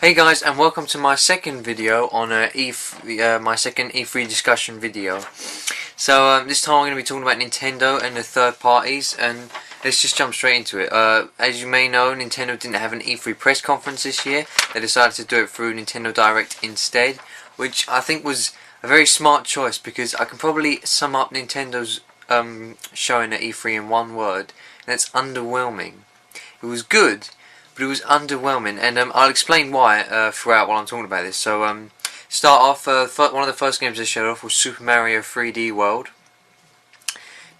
Hey guys, and welcome to my second video on my second E3 discussion video. So this time I'm going to be talking about Nintendo and the third parties, and let's just jump straight into it. As you may know, Nintendo didn't have an E3 press conference this year. They decided to do it through Nintendo Direct instead, which I think was a very smart choice because I can probably sum up Nintendo's showing at E3 in one word, and it's underwhelming. It was good, but it was underwhelming, and I'll explain why throughout while I'm talking about this. So start off, one of the first games they showed off was Super Mario 3D World.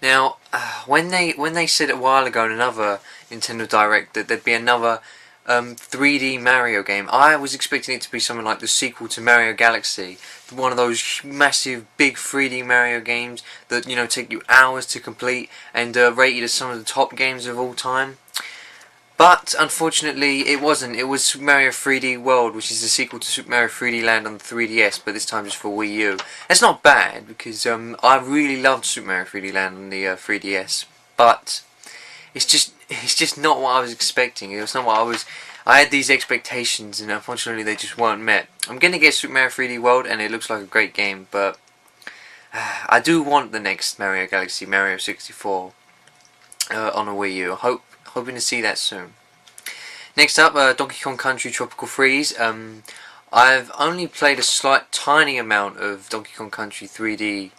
Now, when they said a while ago in another Nintendo Direct that there'd be another 3D Mario game, I was expecting it to be something like the sequel to Mario Galaxy, one of those massive big 3D Mario games that take you hours to complete and rated as some of the top games of all time. But unfortunately it wasn't. It was Super Mario 3D World, which is the sequel to Super Mario 3D Land on the 3DS, but this time just for Wii U. That's not bad, because I really loved Super Mario 3D Land on the 3DS, but it's just not what I was expecting. It was not what I had these expectations, and unfortunately they just weren't met. I'm gonna get Super Mario 3D World, and it looks like a great game, but I do want the next Mario Galaxy, Mario 64, on a Wii U. Hoping to see that soon. Next up, Donkey Kong Country Tropical Freeze. I've only played a tiny amount of Donkey Kong Country 3D,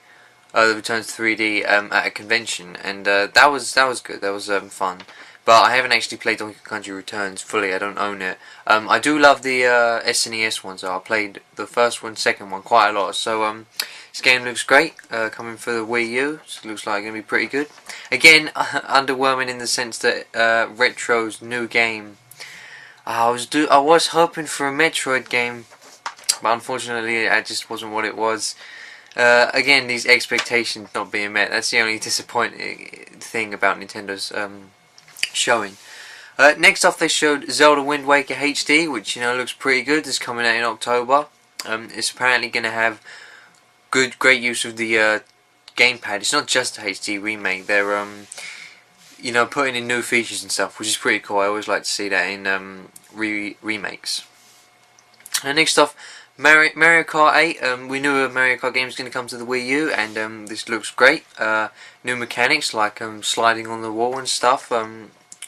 the Return to 3D at a convention, and that was good. That was fun. But I haven't actually played Donkey Kong Country Returns fully. I don't own it. I do love the SNES ones. I played the first one, second one quite a lot. So this game looks great. Coming for the Wii U, so it looks like it's gonna be pretty good. Again, underwhelming in the sense that Retro's new game. I was hoping for a Metroid game, but unfortunately, it just wasn't what it was. Again, these expectations not being met. That's the only disappointing thing about Nintendo's showing. Next off, they showed Zelda Wind Waker HD, which looks pretty good. It's coming out in October. It's apparently going to have great use of the gamepad. It's not just a HD remake. They're putting in new features and stuff, which is pretty cool. I always like to see that in remakes. Next off, Mario Kart 8. We knew a Mario Kart game was going to come to the Wii U, and this looks great. New mechanics like sliding on the wall and stuff,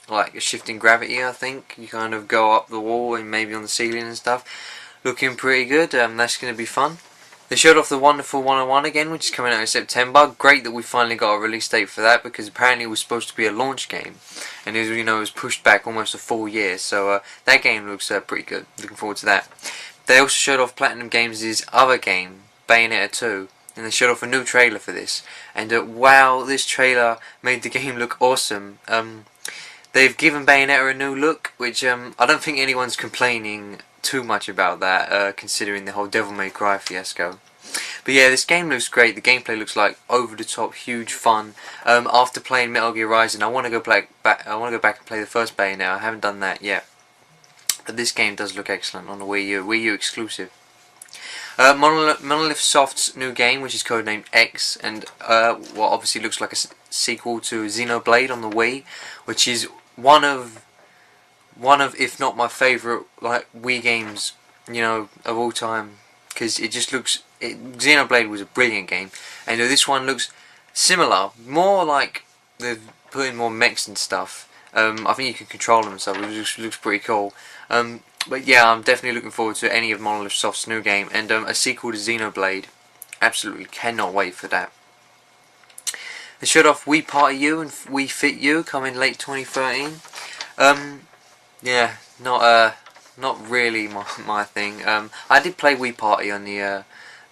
like shifting gravity. I think you kind of go up the wall and maybe on the ceiling and stuff. Looking pretty good. That's going to be fun. They showed off the Wonderful 101 again, which is coming out in September. Great that we finally got a release date for that, because apparently it was supposed to be a launch game, and it was pushed back almost a full year. So that game looks pretty good. Looking forward to that. They also showed off Platinum Games' other game, Bayonetta 2, and they showed off a new trailer for this. And wow, this trailer made the game look awesome. They've given Bayonetta a new look, which I don't think anyone's complaining too much about that, considering the whole Devil May Cry fiasco. But yeah, this game looks great. The gameplay looks like over the top, huge fun. After playing Metal Gear Rising, I want to go back and play the first Bayonetta. I haven't done that yet, but this game does look excellent on the Wii U exclusive. Monolith Soft's new game, which is codenamed X, and what obviously looks like a sequel to Xenoblade on the Wii, which is one of if not my favourite Wii games of all time, because it just looks. Xenoblade was a brilliant game, and this one looks similar, more like they've put in more mechs and stuff. I think you can control them and stuff. It looks pretty cool. But yeah, I'm definitely looking forward to any of Monolith Soft's new game, and a sequel to Xenoblade. Absolutely cannot wait for that. They showed off Wii Party U and Wii Fit U coming late 2013. Yeah, not really my thing. I did play Wii Party on the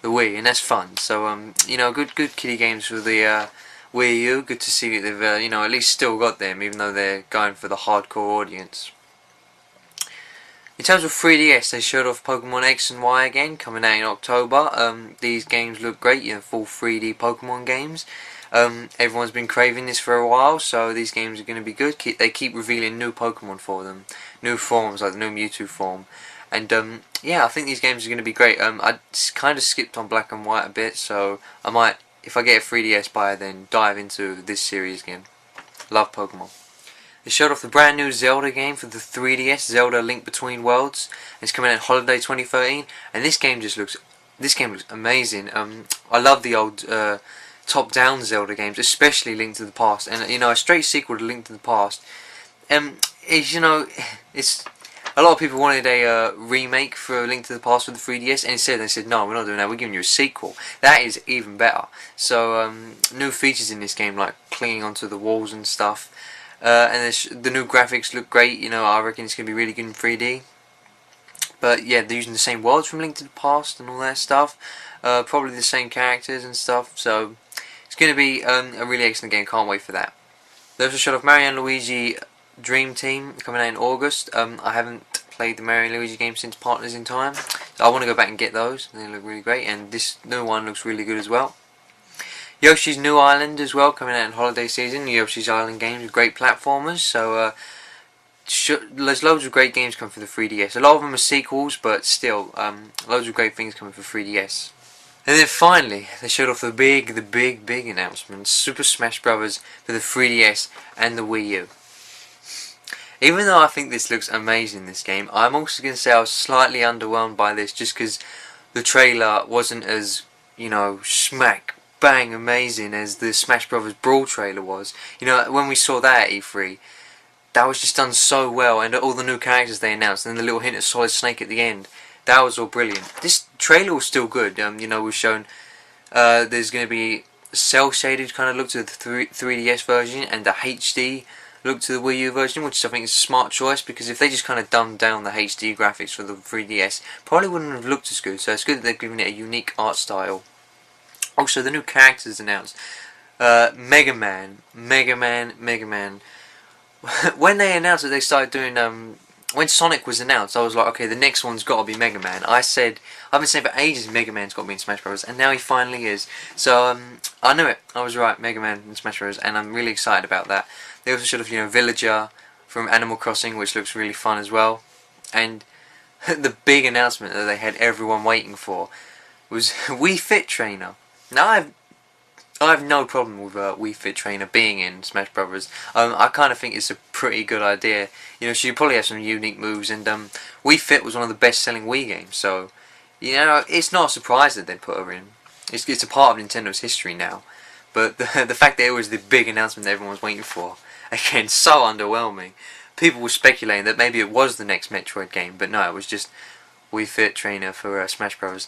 Wii, and that's fun. So good kiddie games for the Wii U. Good to see that they've at least still got them, even though they're going for the hardcore audience. In terms of 3DS, they showed off Pokemon X and Y again, coming out in October. These games look great, full 3D Pokemon games. Everyone's been craving this for a while, so these games are going to be good. They keep revealing new Pokemon for them, new forms like the new Mewtwo form, and yeah, I think these games are going to be great. I kind of skipped on Black and White a bit, so I might, if I get a 3DS buyer, then dive into this series again. Love Pokemon. They showed off the brand new Zelda game for the 3DS, Zelda Link Between Worlds. It's coming out holiday 2013, and this game looks amazing. I love the old top-down Zelda games, especially Link to the Past, and a straight sequel to Link to the Past. It's a lot of people wanted a remake for Link to the Past for the 3DS, and instead they said, no, we're not doing that, we're giving you a sequel. That is even better. So, new features in this game, like clinging onto the walls and stuff. And the new graphics look great. I reckon it's going to be really good in 3D. But yeah, they're using the same worlds from Link to the Past and all that stuff. Probably the same characters and stuff. So, it's going to be a really excellent game. Can't wait for that. There's a shot of Mario and Luigi Dream Team coming out in August. I haven't played the Mario and Luigi game since Partners in Time, so I want to go back and get those. They look really great, and this new one looks really good as well. Yoshi's New Island as well, coming out in holiday season. Yoshi's Island games are great platformers, so there's loads of great games coming for the 3DS. A lot of them are sequels, but still, loads of great things coming for 3DS. And then finally, they showed off the big announcement: Super Smash Bros. For the 3DS and the Wii U. Even though I think this looks amazing, this game, I'm also going to say I was slightly underwhelmed by this, just because the trailer wasn't as, smack bang amazing as the Smash Bros. Brawl trailer was. When we saw that at E3, that was just done so well, and all the new characters they announced, and the little hint of Solid Snake at the end, that was all brilliant. This trailer was still good. We've shown there's going to be a cel-shaded kind of look to the 3DS version, and the HD look to the Wii U version, which I think is a smart choice, because if they just kind of dumbed down the HD graphics for the 3DS, probably wouldn't have looked as good. So it's good that they're giving it a unique art style. Also, the new characters announced: Mega Man. When they announced that they started doing, when Sonic was announced, I was like, okay, the next one's got to be Mega Man. I've been saying for ages Mega Man's got to be in Smash Bros, and now he finally is. So I knew it. I was right, Mega Man in Smash Bros, and I'm really excited about that. They also showed off, Villager from Animal Crossing, which looks really fun as well. And the big announcement that they had everyone waiting for was Wii Fit Trainer. Now I have no problem with Wii Fit Trainer being in Smash Bros. I kind of think it's a pretty good idea. She probably has some unique moves, and Wii Fit was one of the best-selling Wii games, so it's not a surprise that they put her in. It's a part of Nintendo's history now. But the fact that it was the big announcement that everyone was waiting for, again, so underwhelming. People were speculating that maybe it was the next Metroid game, but no, it was just Wii Fit Trainer for Smash Bros.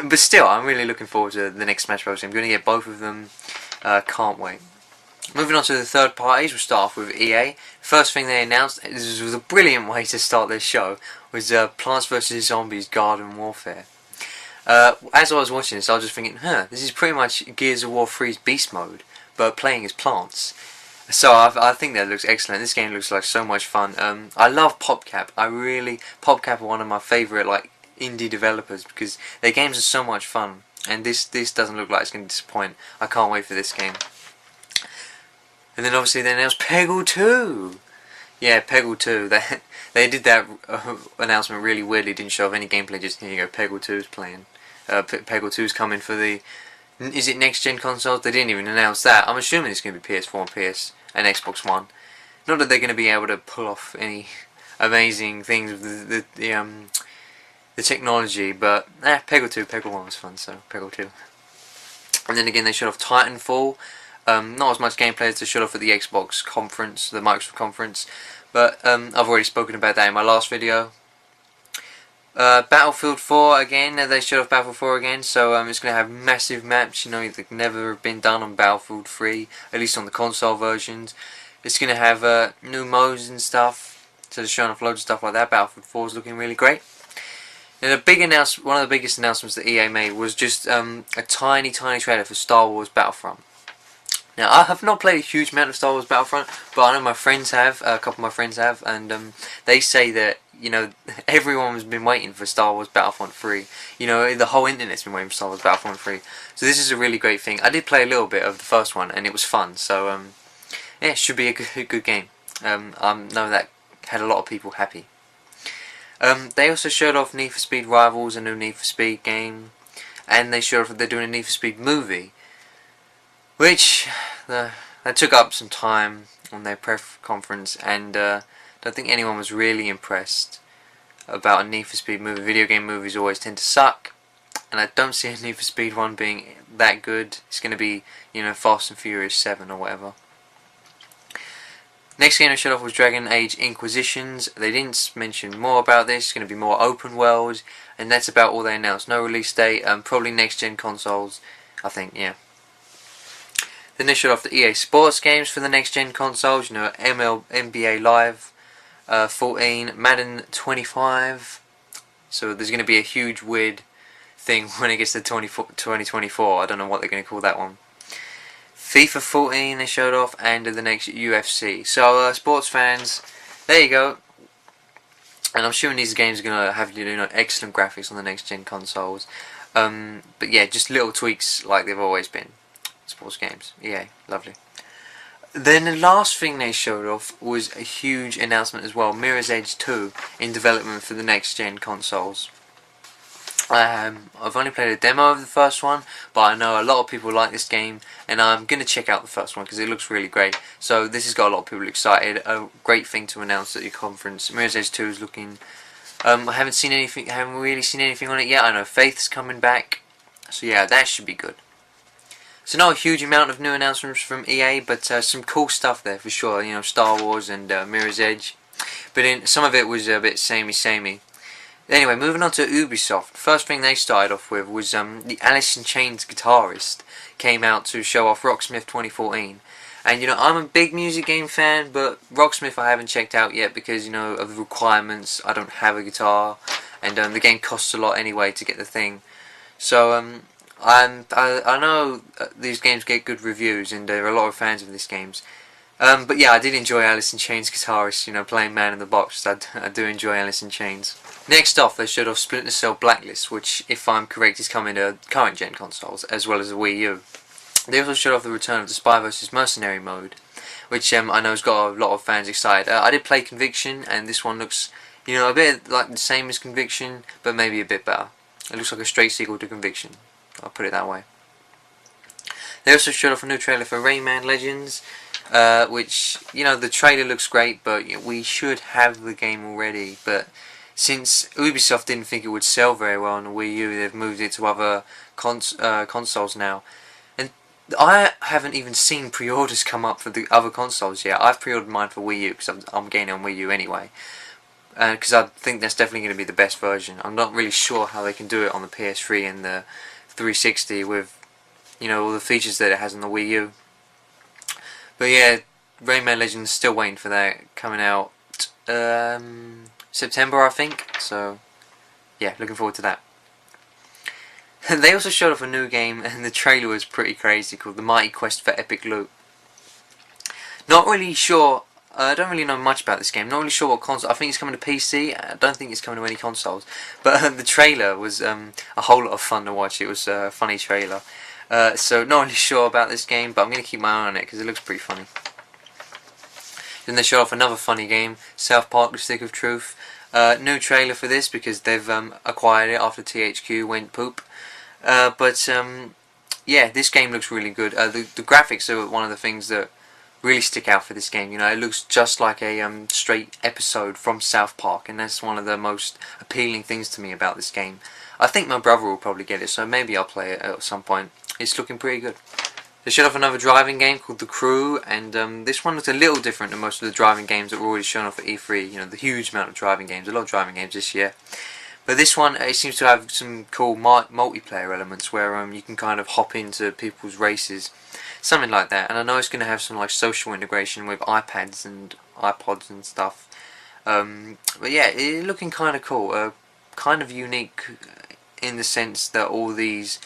But still, I'm really looking forward to the next Smash Bros. I'm going to get both of them. Can't wait. Moving on to the third parties, we'll start off with EA. First thing they announced, this was a brilliant way to start this show, was Plants vs Zombies Garden Warfare. As I was watching this, I was just thinking, this is pretty much Gears of War 3's Beast Mode, but playing as plants. So I think that looks excellent. This game looks like so much fun. I love PopCap. PopCap are one of my favourite indie developers, because their games are so much fun, and this doesn't look like it's going to disappoint. I can't wait for this game. And then obviously they announced Peggle 2. Yeah, Peggle 2. They did that announcement really weirdly. Didn't show off any gameplay. Just here you go, Peggle 2's playing. Peggle 2's coming for the. Is it next gen consoles? They didn't even announce that. I'm assuming it's going to be PS4 and PS and Xbox One. Not that they're going to be able to pull off any amazing things with the technology, but Peggle 2, Peggle 1 was fun, so Peggle 2. And then again, they showed off Titanfall. Not as much gameplay as they showed off at the Xbox conference, the Microsoft conference, but I've already spoken about that in my last video. Battlefield 4 again, they showed off Battlefield 4 again, so it's going to have massive maps, that never have been done on Battlefield 3, at least on the console versions. It's going to have new modes and stuff, so they're showing off loads of stuff like that. Battlefield 4 is looking really great. And one of the biggest announcements that EA made was just a tiny trailer for Star Wars Battlefront. Now, I have not played a huge amount of Star Wars Battlefront, but I know my friends have, a couple of my friends have, and they say that, everyone's been waiting for Star Wars Battlefront 3. The whole internet's been waiting for Star Wars Battlefront 3. So this is a really great thing. I did play a little bit of the first one, and it was fun, so, yeah, it should be a good game. I know that had a lot of people happy. They also showed off Need for Speed Rivals, a new Need for Speed game, and they showed off that they're doing a Need for Speed movie, which that took up some time. on their press conference, and don't think anyone was really impressed about a Need for Speed movie. Video game movies always tend to suck, and I don't see a Need for Speed 1 being that good. It's going to be, you know, Fast and Furious 7 or whatever. Next game I showed off was Dragon Age Inquisitions. They didn't mention more about this. It's going to be more open world, and that's about all they announced. No release date, probably next gen consoles, I think, yeah. Then they showed off the EA Sports games for the next gen consoles, you know, NBA Live 14, Madden 25. So there's going to be a huge weird thing when it gets to 2024. I don't know what they're going to call that one. FIFA 14 they showed off, and the next UFC. So sports fans, there you go. And I'm sure these games are going to have, you know, excellent graphics on the next gen consoles. But yeah, just little tweaks like they've always been. Sports games, EA, lovely. Then the last thing they showed off was a huge announcement as well. Mirror's Edge 2 in development for the next gen consoles. I've only played a demo of the first one, but I know a lot of people like this game, and I'm going to check out the first one because it looks really great. So this has got a lot of people excited. A great thing to announce at your conference. Mirror's Edge 2 is looking. I haven't really seen anything on it yet. I know Faith's coming back, so yeah, that should be good. So not a huge amount of new announcements from EA, but some cool stuff there for sure. You know, Star Wars and Mirror's Edge, but some of it was a bit samey. Anyway, moving on to Ubisoft. First thing they started off with was the Alice in Chains guitarist came out to show off Rocksmith 2014. And you know, I'm a big music game fan, but Rocksmith I haven't checked out yet because, you know, of the requirements. I don't have a guitar, and the game costs a lot anyway to get the thing. So I know these games get good reviews, and there are a lot of fans of these games. But yeah, I did enjoy Alice in Chains guitarist, you know, playing Man in the Box. I do enjoy Alice in Chains. Next off, they showed off Splinter Cell Blacklist, which, if I'm correct, is coming to current gen consoles, as well as the Wii U. They also showed off the return of the Spy vs Mercenary mode, which I know has got a lot of fans excited. I did play Conviction, and this one looks, you know, a bit like the same as Conviction, but maybe a bit better. It looks like a straight sequel to Conviction. I'll put it that way. They also showed off a new trailer for Rayman Legends, which, you know, the trailer looks great, but you know, we should have the game already. But since Ubisoft didn't think it would sell very well on the Wii U, they've moved it to other consoles now. And I haven't even seen pre-orders come up for the other consoles yet. I've pre-ordered mine for Wii U because I'm getting it on Wii U anyway. Because I think that's definitely going to be the best version. I'm not really sure how they can do it on the PS3 and the 360 with, you know, all the features that it has on the Wii U. But yeah, Rayman Legends, still waiting for that, coming out September I think, so yeah, looking forward to that. They also showed off a new game, and the trailer was pretty crazy, called The Mighty Quest for Epic Loot. Not really sure, I don't really know much about this game, not really sure what console. I think it's coming to PC, I don't think it's coming to any consoles, but the trailer was a whole lot of fun to watch. It was a funny trailer. So not really sure about this game, but I'm going to keep my eye on it because it looks pretty funny. Then they showed off another funny game, South Park: The Stick of Truth. New trailer for this because they've acquired it after THQ went poop. Yeah, this game looks really good. The graphics are one of the things that really stick out for this game. You know, it looks just like a straight episode from South Park, and that's one of the most appealing things to me about this game. I think my brother will probably get it, so maybe I'll play it at some point. It's looking pretty good. They showed off another driving game called The Crew, and this one looks a little different than most of the driving games that were already shown off at E3. You know, the huge amount of driving games, a lot of driving games this year. But this one, it seems to have some cool multiplayer elements where you can kind of hop into people's races, something like that. And I know it's going to have some like social integration with iPads and iPods and stuff. But yeah, it's looking kind of cool, kind of unique in the sense that all these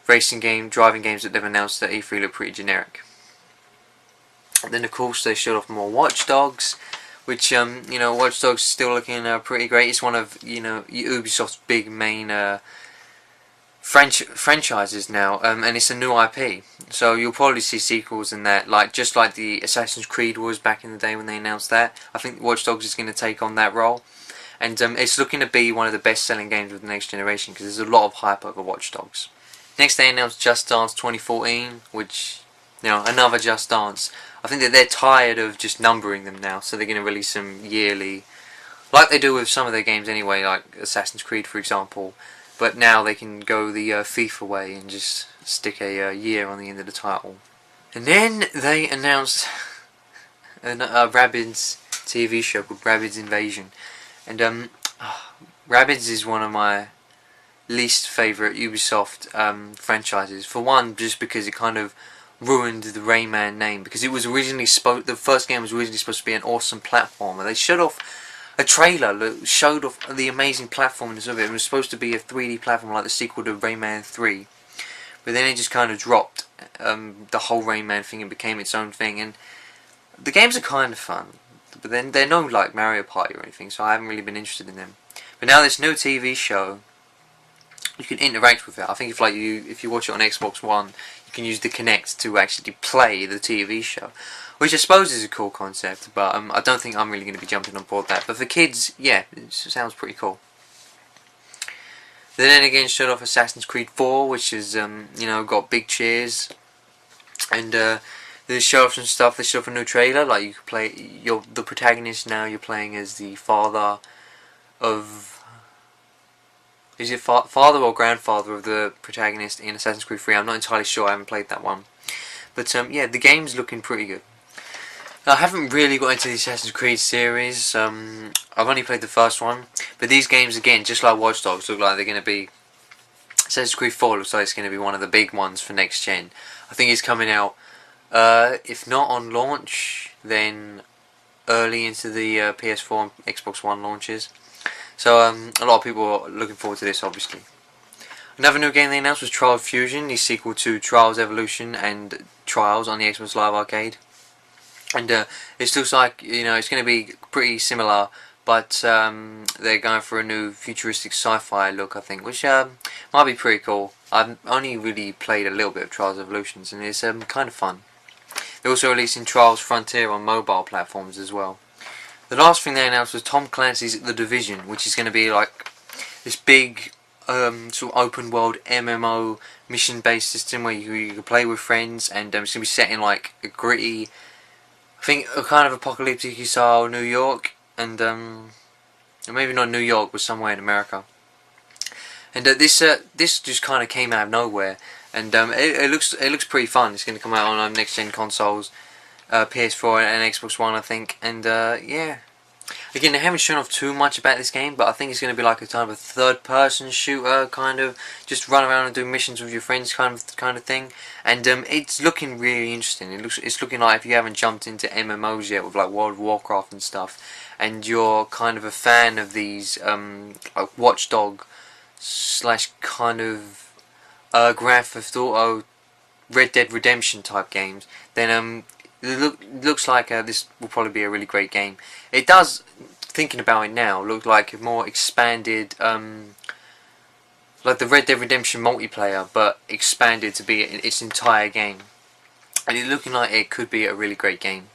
driving games that they've announced at E3 look pretty generic. And then of course they showed off more Watch Dogs, which you know, Watch Dogs is still looking pretty great. It's one of, you know, Ubisoft's big main franchises now, and it's a new IP, so you'll probably see sequels in that, like just like the Assassin's Creed was back in the day when they announced that. I think Watch Dogs is going to take on that role, and it's looking to be one of the best-selling games of the next generation because there's a lot of hype over Watch Dogs. Next they announced Just Dance 2014, which you know, another Just Dance. I think that they're tired of just numbering them now, so they're going to release them yearly, like they do with some of their games anyway, like Assassin's Creed, for example. But now they can go the FIFA way and just stick a year on the end of the title. And then they announced a Rabbids TV show called Rabbids Invasion. And Rabbids is one of my least favourite Ubisoft franchises. For one, just because it kind of ruined the Rayman name, because it was originally the first game was originally supposed to be an awesome platformer. They showed off a trailer that showed off the amazing platformness of it. It was supposed to be a 3D platform like the sequel to Rayman 3, but then it just kind of dropped the whole Rayman thing and became its own thing. And the games are kind of fun, but then they're no like Mario Party or anything, so I haven't really been interested in them. But now this new TV show, you can interact with it. I think if you watch it on Xbox One, you can use the Kinect to actually play the TV show, which I suppose is a cool concept, but I don't think I'm really going to be jumping on board that. But for kids, yeah, it sounds pretty cool. They then again showed off Assassin's Creed 4, which is you know, got big cheers, and they showed off some stuff. They showed off a new trailer, like you could play the protagonist now. You're playing as the father of. Is it father or grandfather of the protagonist in Assassin's Creed 3? I'm not entirely sure, I haven't played that one. But yeah, the game's looking pretty good. Now, I haven't really got into the Assassin's Creed series. I've only played the first one. But these games, again, just like Watch Dogs, look like they're going to be... Assassin's Creed 4 looks like it's going to be one of the big ones for next gen. I think it's coming out, if not on launch, then early into the PS4 and Xbox One launches. So a lot of people are looking forward to this, obviously. Another new game they announced was Trials Fusion, the sequel to Trials Evolution and Trials on the Xbox Live Arcade. And it looks like, you know, it's going to be pretty similar, but they're going for a new futuristic sci-fi look, I think, which might be pretty cool. I've only really played a little bit of Trials Evolutions, and it's kind of fun. They're also releasing Trials Frontier on mobile platforms as well. The last thing they announced was Tom Clancy's The Division, which is going to be like this big sort of open world MMO mission based system where you can play with friends, and it's going to be set in like a gritty, I think a kind of apocalyptic style New York, and maybe not New York, but somewhere in America. And this just kind of came out of nowhere, and it looks pretty fun. It's going to come out on next gen consoles. PS4 and Xbox One, I think, and yeah. Again, they haven't shown off too much about this game, but I think it's going to be like a kind of a third-person shooter, kind of just run around and do missions with your friends, kind of thing. And it's looking really interesting. It's looking like if you haven't jumped into MMOs yet with like World of Warcraft and stuff, and you're kind of a fan of these like Watchdog / kind of Grand Theft Auto, Red Dead Redemption type games, then it looks like this will probably be a really great game. It does, thinking about it now, look like a more expanded, like the Red Dead Redemption multiplayer, but expanded to be its entire game. And it's looking like it could be a really great game.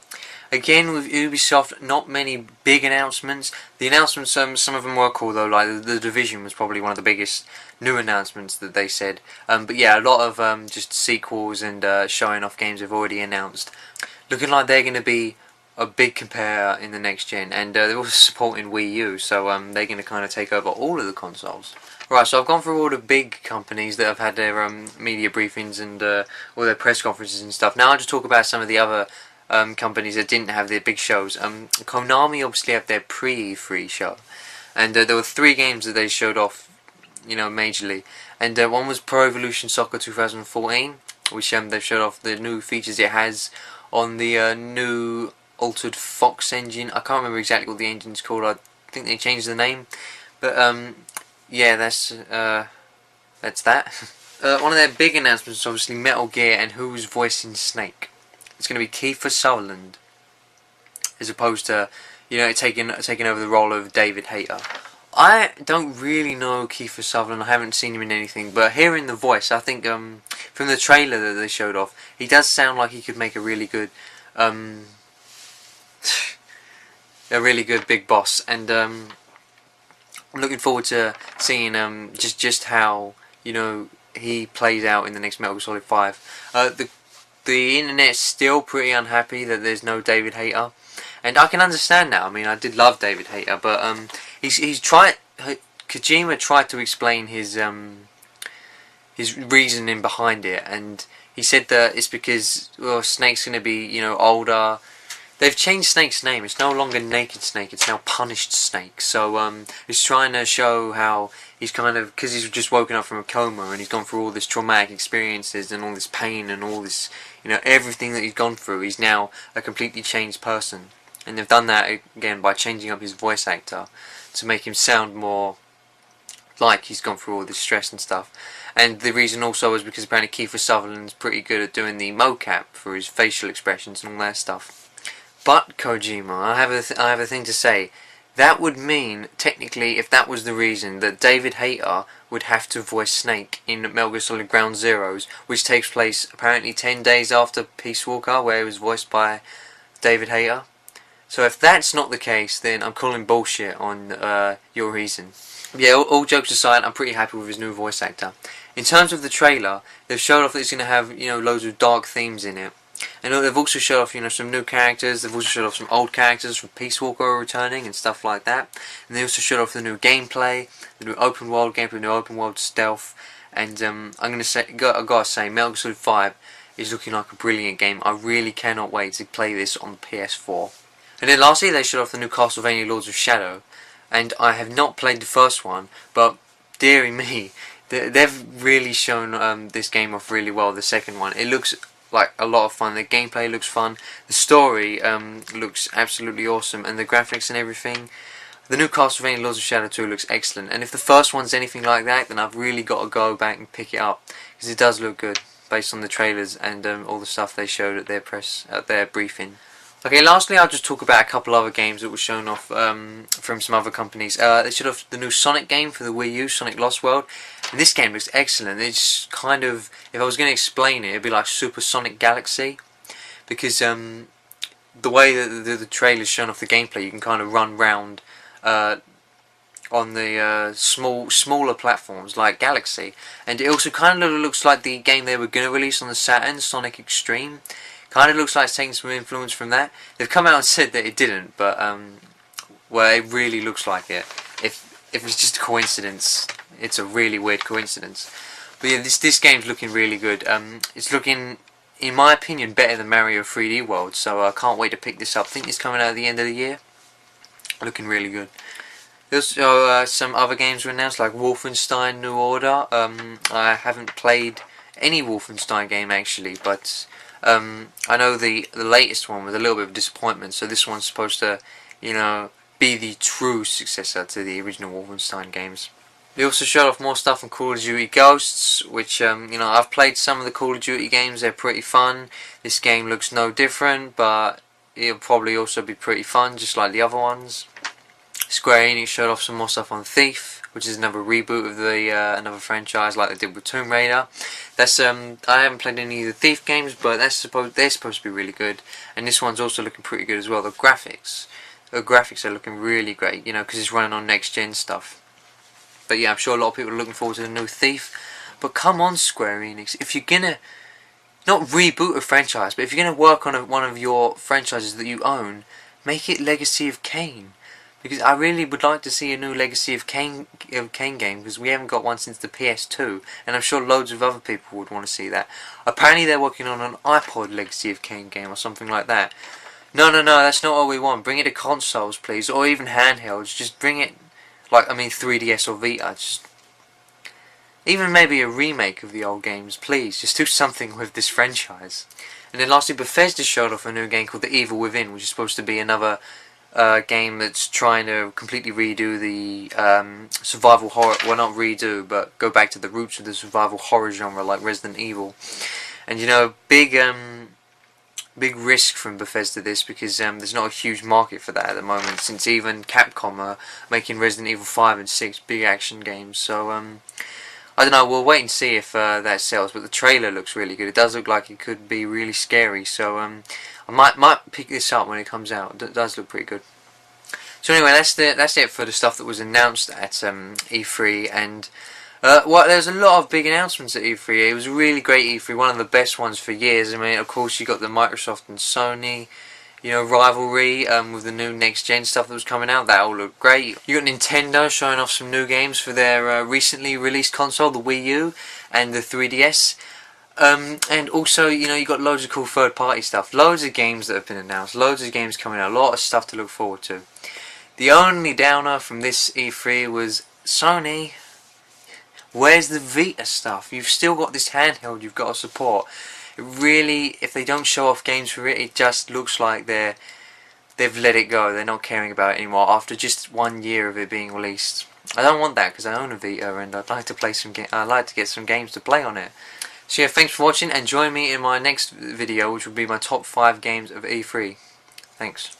Again, with Ubisoft, not many big announcements. The announcements, some of them were cool though, like the Division was probably one of the biggest new announcements that they said. But yeah, a lot of just sequels and showing off games they've already announced. Looking like they're going to be a big compare in the next gen, and they're also supporting Wii U, so they're going to kind of take over all of the consoles. Right, so I've gone through all the big companies that have had their media briefings and all their press conferences and stuff. Now I'll just talk about some of the other companies that didn't have their big shows. Konami obviously have their pre-E3 show, and there were 3 games that they showed off, you know, majorly. And one was Pro Evolution Soccer 2014, which they've showed off the new features it has on the new altered Fox engine. I can't remember exactly what the engine's called. I think they changed the name, but yeah, that's that. One of their big announcements is obviously Metal Gear and who's voicing Snake. It's going to be Kiefer Sutherland, as opposed to, you know, taking over the role of David Hayter. I don't really know Kiefer Sutherland. I haven't seen him in anything, but hearing the voice, I think from the trailer that they showed off, he does sound like he could make a really good big boss. And I'm looking forward to seeing just how, you know, he plays out in the next Metal Gear Solid 5. the internet's still pretty unhappy that there's no David Hayter, and I can understand that. I mean, I did love David Hayter, but he's tried. Kojima tried to explain his reasoning behind it, and he said that it's because, well, Snake's going to be, you know, older. They've changed Snake's name. It's no longer Naked Snake. It's now Punished Snake. So he's trying to show how he's kind of, because he's just woken up from a coma and he's gone through all this traumatic experiences and all this pain and all this, you know, everything that he's gone through. He's now a completely changed person, and they've done that again by changing up his voice actor to make him sound more like he's gone through all this stress and stuff. And the reason also is because apparently Kiefer Sutherland's pretty good at doing the mocap for his facial expressions and all that stuff. But Kojima, I have a thing to say. That would mean, technically, if that was the reason, that David Hayter would have to voice Snake in Metal Gear Solid Ground Zeroes, which takes place apparently 10 days after Peace Walker, where he was voiced by David Hayter. So if that's not the case, then I'm calling bullshit on your reason. Yeah, all jokes aside, I'm pretty happy with his new voice actor. In terms of the trailer, they've showed off that it's going to have, you know, loads of dark themes in it. And they've also showed off, you know, some new characters. They've also showed off some old characters from Peace Walker returning and stuff like that. And they also showed off the new gameplay, the new open world gameplay, the new open world stealth. And I'm gonna say, I gotta say, Metal Gear Solid 5 is looking like a brilliant game. I really cannot wait to play this on the PS4. And then lastly, they showed off the new Castlevania Lords of Shadow. And I have not played the first one, but dearie me, they've really shown this game off really well. The second one, it looks like a lot of fun. The gameplay looks fun. The story looks absolutely awesome, and the graphics and everything. The new Castlevania Lords of Shadow 2 looks excellent, and if the first one's anything like that, then I've really got to go back and pick it up, because it does look good based on the trailers and all the stuff they showed at their briefing. Okay, lastly, I'll just talk about a couple other games that were shown off from some other companies. They showed off the new Sonic game for the Wii U, Sonic Lost World. And this game looks excellent. It's kind of, if I was going to explain it, it'd be like Super Sonic Galaxy. Because the way that the trailer's shown off the gameplay, you can kind of run round on the smaller platforms like Galaxy. And it also kind of looks like the game they were going to release on the Saturn, Sonic Extreme. Kind of looks like it's taking some influence from that. They've come out and said that it didn't, but well, it really looks like it. If it's just a coincidence, it's a really weird coincidence. But yeah, this game's looking really good. It's looking, in my opinion, better than Mario 3D World. So I can't wait to pick this up. I think it's coming out at the end of the year. Looking really good. There's also some other games were announced, like Wolfenstein New Order. I haven't played any Wolfenstein game actually, but I know the latest one was a little bit of a disappointment, so this one's supposed to, you know, be the true successor to the original Wolfenstein games. They also showed off more stuff on Call of Duty Ghosts, which, you know, I've played some of the Call of Duty games, they're pretty fun. This game looks no different, but it'll probably also be pretty fun, just like the other ones. Square Enix showed off some more stuff on Thief, which is another reboot of the another franchise like they did with Tomb Raider. That's I haven't played any of the Thief games, but they're supposed to be really good. And this one's also looking pretty good as well. The graphics are looking really great, you know, because it's running on next gen stuff. But yeah, I'm sure a lot of people are looking forward to the new Thief. But come on, Square Enix, if you're gonna not reboot a franchise, but if you're gonna work on one of your franchises that you own, make it Legacy of Kain. Because I really would like to see a new Legacy of Kain game, because we haven't got one since the PS2, and I'm sure loads of other people would want to see that. Apparently they're working on an iPod Legacy of Kain game or something like that. No, that's not what we want. Bring it to consoles, please, or even handhelds. Just bring it, like, I mean 3DS or Vita. Just even maybe a remake of the old games, please. Just do something with this franchise. And then lastly, Bethesda showed off a new game called The Evil Within, which is supposed to be another game that's trying to completely redo the survival horror, well, not redo, but go back to the roots of the survival horror genre like Resident Evil. And you know, big risk from Bethesda this, because there's not a huge market for that at the moment, since even Capcom are making Resident Evil 5 and 6 big action games. So I don't know, we'll wait and see if that sells, but the trailer looks really good. It does look like it could be really scary, so I might pick this up when it comes out. It does look pretty good. So anyway, that's it for the stuff that was announced at E3, and Well, there's a lot of big announcements at E3. It was a really great E3, one of the best ones for years. I mean, of course, you got the Microsoft and Sony, rivalry with the new next-gen stuff that was coming out. That all looked great. You got Nintendo showing off some new games for their recently released console, the Wii U and the 3DS. And also, you got loads of cool third-party stuff. Loads of games that have been announced. Loads of games coming out. A lot of stuff to look forward to. The only downer from this E3 was Sony. Where's the Vita stuff? You've still got this handheld you've got to support. It really, if they don't show off games for it, it just looks like they've let it go. They're not caring about it anymore after just 1 year of it being released. I don't want that because I own a Vita and I'd like to play I'd like to get some games to play on it. So yeah, thanks for watching and join me in my next video, which will be my top 5 games of E3. Thanks.